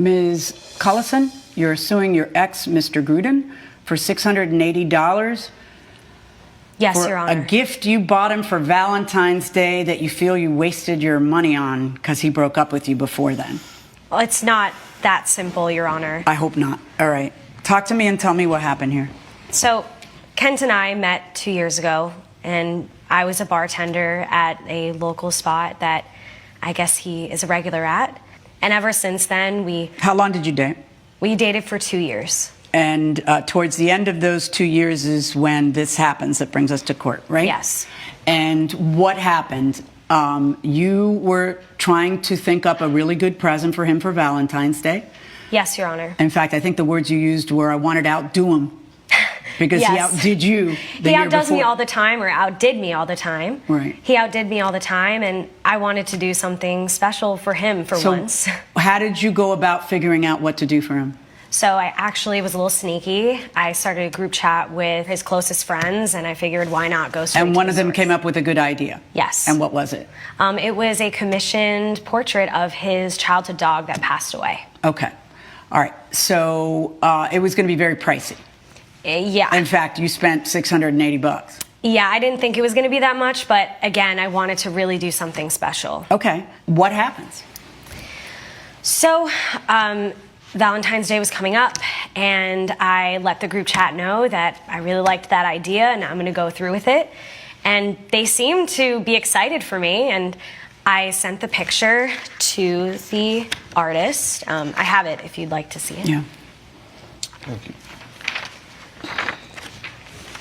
Ms. Cullison, you're suing your ex, Mr. Gruden, for $680 Yes, for Your Honor. a gift you bought him for Valentine's Day that you feel you wasted your money on because he broke up with you before then. Well, it's not that simple, Your Honor. I hope not. All right. Talk to me and tell me what happened here. So, Kent and I met 2 years ago, and I was a bartender at a local spot that I guess he is a regular at. And ever since then, How long did you date? we dated for 2 years. And towards the end of those 2 years is when this happens that brings us to court, right? Yes. And what happened? You were trying to think up a really good present for him for Valentine's Day. Yes, Your Honor. In fact, I think the words you used were, I wanted to outdo him. Because Yes. he outdid you the He year outdoes me before. all the time, or outdid me all the time. Right. He outdid me all the time, and I wanted to do something special for him for once. How did you go about figuring out what to do for him? So I actually was a little sneaky. I started a group chat with his closest friends, and I figured why not go straight And one to of the them source. came up with a good idea. Yes. And what was it? It was a commissioned portrait of his childhood dog that passed away. Okay. All right. So it was going to be very pricey. Yeah. In fact, you spent $680. Yeah, I didn't think it was going to be that much, but again, I wanted to really do something special. Okay. What happens? So, Valentine's Day was coming up, and I let the group chat know that I really liked that idea and I'm going to go through with it. And they seemed to be excited for me, and I sent the picture to the artist. I have it if you'd like to see it. Yeah. Okay.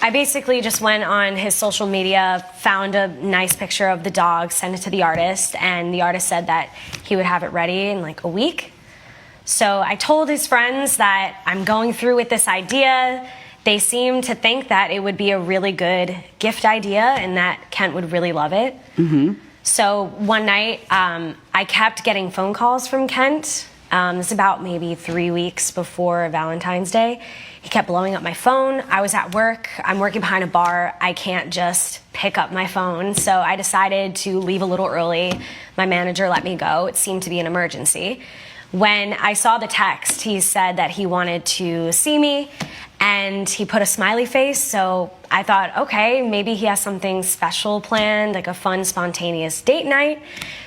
I basically just went on his social media, found a nice picture of the dog, sent it to the artist, and the artist said that he would have it ready in like a week. So I told his friends that I'm going through with this idea. They seemed to think that it would be a really good gift idea and that Kent would really love it. Mm-hmm. So one night, I kept getting phone calls from Kent. This is about maybe 3 weeks before Valentine's Day. He kept blowing up my phone. I was at work. I'm working behind a bar. I can't just pick up my phone. So I decided to leave a little early. My manager let me go. It seemed to be an emergency. When I saw the text, he said that he wanted to see me, and he put a smiley face. So I thought, okay, maybe he has something special planned, like a fun, spontaneous date night.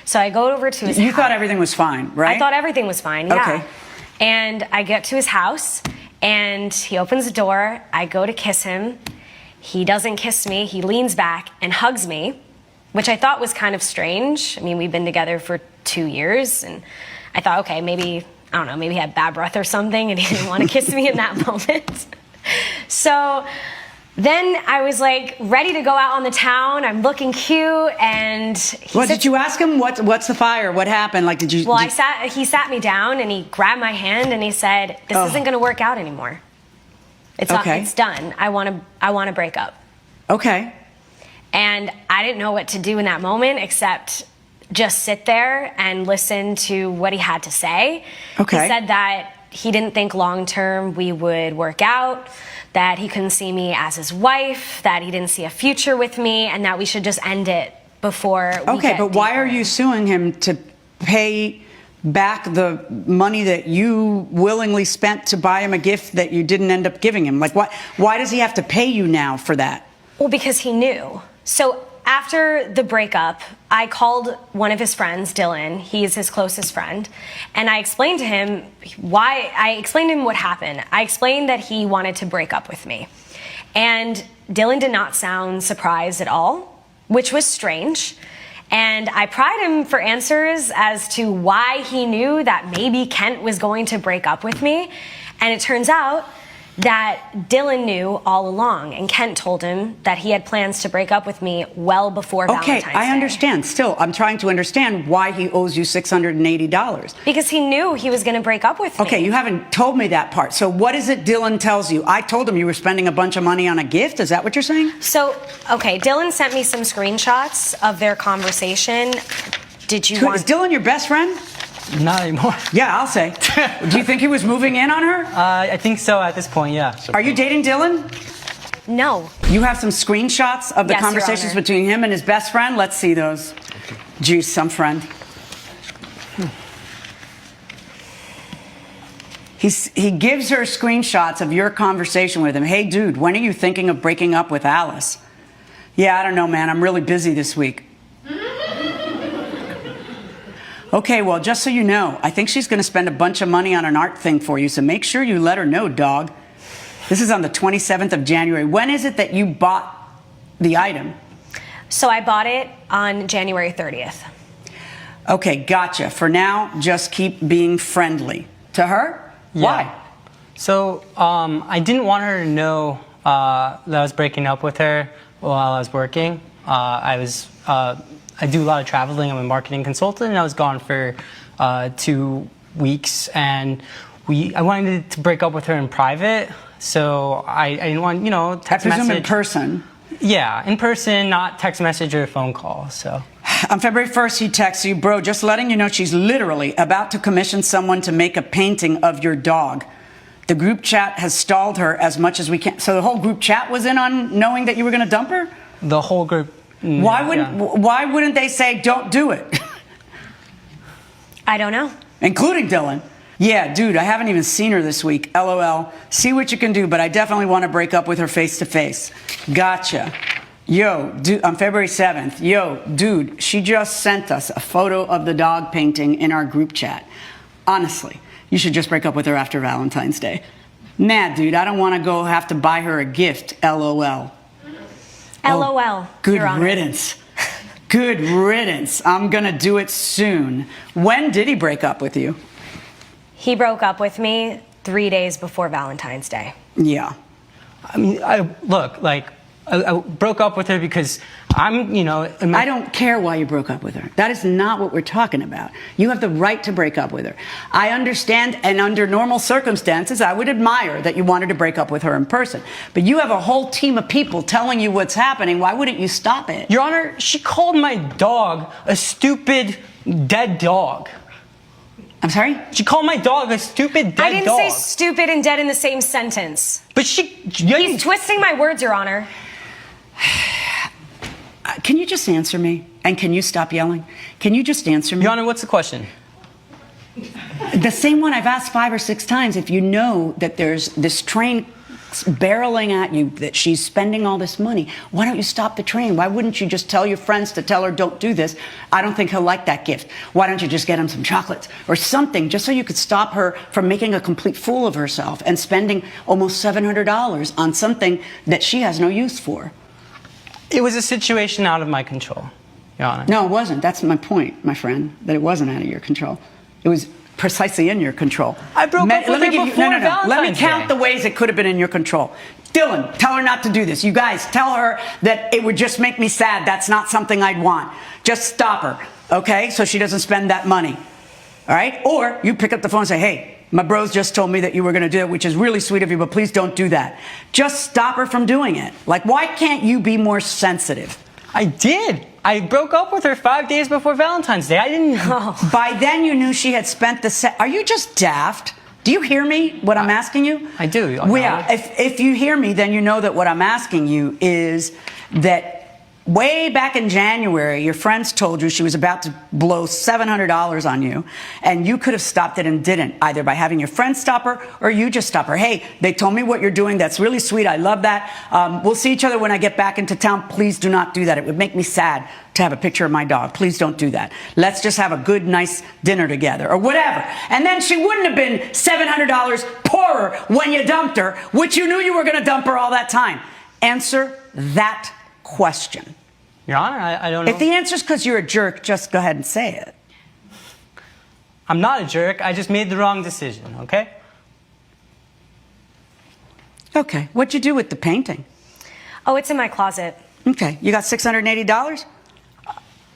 So I go over to his house. You thought everything was fine, right? I thought everything was fine, yeah. Okay. And I get to his house, and he opens the door. I go to kiss him. He doesn't kiss me. He leans back and hugs me, which I thought was kind of strange. I mean, we've been together for 2 years, and I thought, okay, maybe, I don't know, maybe he had bad breath or something and he didn't want to kiss me in that moment. So then I was like ready to go out on the town. I'm looking cute, and Did you ask him what's the fire? What happened? Like, did you? Well, he sat me down and he grabbed my hand and he said, "This isn't going to work out anymore. It's not, Okay. it's done. I want to break up." Okay. And I didn't know what to do in that moment except just sit there and listen to what he had to say. Okay. He said that he didn't think long term we would work out, that he couldn't see me as his wife, that he didn't see a future with me, and that we should just end it before we Okay, get but why deeper. are you suing him to pay back the money that you willingly spent to buy him a gift that you didn't end up giving him? Like, why does he have to pay you now for that? Well, because he knew. So after the breakup, I called one of his friends, Dylan. He is his closest friend. And I explained to him what happened. I explained that he wanted to break up with me. And Dylan did not sound surprised at all, which was strange. And I pried him for answers as to why he knew that maybe Kent was going to break up with me. And it turns out that Dylan knew all along, and Kent told him that he had plans to break up with me well before Valentine's Day. Okay, I understand. Still, I'm trying to understand why he owes you $680. Because he knew he was going to break up with me. Okay, you haven't told me that part. So what is it Dylan tells you? I told him you were spending a bunch of money on a gift. Is that what you're saying? So, okay, Dylan sent me some screenshots of their conversation. Did you want... Is Dylan your best friend? Not anymore. Yeah, I'll say. Do you think he was moving in on her? I think so at this point, yeah. Are you dating Dylan? No. You have some screenshots of the Yes, Your conversations Honor. between him and his best friend? Let's see those. Juice, some friend. He gives her screenshots of your conversation with him. Hey, dude, when are you thinking of breaking up with Alice? Yeah, I don't know, man. I'm really busy this week. Okay, well, just so you know, I think she's going to spend a bunch of money on an art thing for you, so make sure you let her know, dog. This is on the 27th of January. When is it that you bought the item? So I bought it on January 30th. Okay, gotcha. For now, just keep being friendly. To her? Yeah. Why? So I didn't want her to know that I was breaking up with her while I was working. I do a lot of traveling. I'm a marketing consultant, and I was gone for 2 weeks. And I wanted to break up with her in private, so I didn't want, text I presume message. in person. Yeah, in person, not text message or phone call. So. On February 1st, he texts you, bro, just letting you know she's literally about to commission someone to make a painting of your dog. The group chat has stalled her as much as we can. So the whole group chat was in on knowing that you were going to dump her? The whole group. Why wouldn't they say, don't do it? I don't know. Including Dylan. Yeah, dude, I haven't even seen her this week. LOL. See what you can do, but I definitely want to break up with her face to face. Gotcha. Yo, dude, on February 7th, yo, dude, she just sent us a photo of the dog painting in our group chat. Honestly, you should just break up with her after Valentine's Day. Nah, dude, I don't want to go have to buy her a gift. LOL. LOL. Good Your Honor. riddance. Good riddance. I'm going to do it soon. When did he break up with you? He broke up with me 3 days before Valentine's Day. Yeah. I mean, I broke up with her because I'm, I don't care why you broke up with her. That is not what we're talking about. You have the right to break up with her. I understand, and under normal circumstances, I would admire that you wanted to break up with her in person. But you have a whole team of people telling you what's happening. Why wouldn't you stop it? Your Honor, she called my dog a stupid dead dog. I'm sorry? She called my dog a stupid dead dog. I didn't say stupid and dead in the same sentence. But He's twisting my words, Your Honor. Can you just answer me? And can you stop yelling? Can you just answer me? Your Honor, what's the question? The same one I've asked 5 or 6 times. If you know that there's this train barreling at you, that she's spending all this money, why don't you stop the train? Why wouldn't you just tell your friends to tell her, don't do this? I don't think he'll like that gift. Why don't you just get him some chocolates or something, just so you could stop her from making a complete fool of herself and spending almost $700 on something that she has no use for? It was a situation out of my control, Your Honor. No, it wasn't. That's my point, my friend, that it wasn't out of your control. It was precisely in your control. I broke up with her before Valentine's Let me count Day. the ways it could have been in your control. Dylan, tell her not to do this. You guys, tell her that it would just make me sad. That's not something I'd want. Just stop her, okay? So she doesn't spend that money, all right? Or you pick up the phone and say, hey, my bros just told me that you were going to do it, which is really sweet of you, but please don't do that. Just stop her from doing it. Like, why can't you be more sensitive? I did. I broke up with her 5 days before Valentine's Day. I didn't. By then you knew she had spent the Are you just daft? Do you hear me, what I'm asking you? I do. Well, yeah, if you hear me, then you know that what I'm asking you is that way back in January, your friends told you she was about to blow $700 on you, and you could have stopped it and didn't, either by having your friends stop her or you just stop her. Hey, they told me what you're doing. That's really sweet. I love that. We'll see each other when I get back into town. Please do not do that. It would make me sad to have a picture of my dog. Please don't do that. Let's just have a good, nice dinner together or whatever. And then she wouldn't have been $700 poorer when you dumped her, which you knew you were going to dump her all that time. Answer that question. Your Honor, I don't know. If the answer is because you're a jerk, just go ahead and say it. I'm not a jerk. I just made the wrong decision, okay? Okay. What'd you do with the painting? Oh, it's in my closet. Okay. You got $680?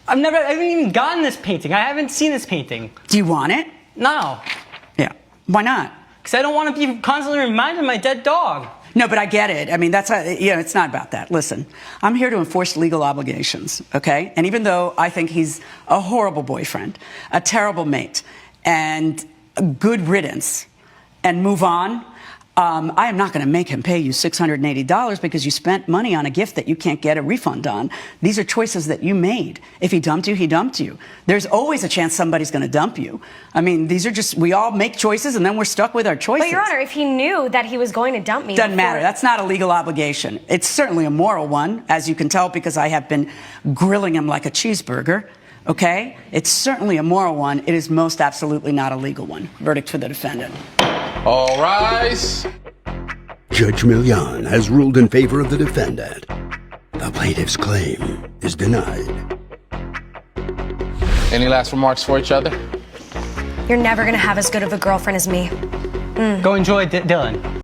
I haven't even gotten this painting. I haven't seen this painting. Do you want it? No. Yeah. Why not? Because I don't want to be constantly reminded of my dead dog. No, but I get it. I mean, it's not about that. Listen, I'm here to enforce legal obligations, okay? And even though I think he's a horrible boyfriend, a terrible mate, and a good riddance, and move on, I am not going to make him pay you $680 because you spent money on a gift that you can't get a refund on. These are choices that you made. If he dumped you, he dumped you. There's always a chance somebody's going to dump you. I mean, these are just, we all make choices and then we're stuck with our choices. But Your Honor, if he knew that he was going to dump me... Doesn't matter. That's not a legal obligation. It's certainly a moral one, as you can tell, because I have been grilling him like a cheeseburger. Okay? It's certainly a moral one. It is most absolutely not a legal one. Verdict for the defendant. All rise. Judge Millian has ruled in favor of the defendant. The plaintiff's claim is denied. Any last remarks for each other? You're never going to have as good of a girlfriend as me. Go enjoy Dylan.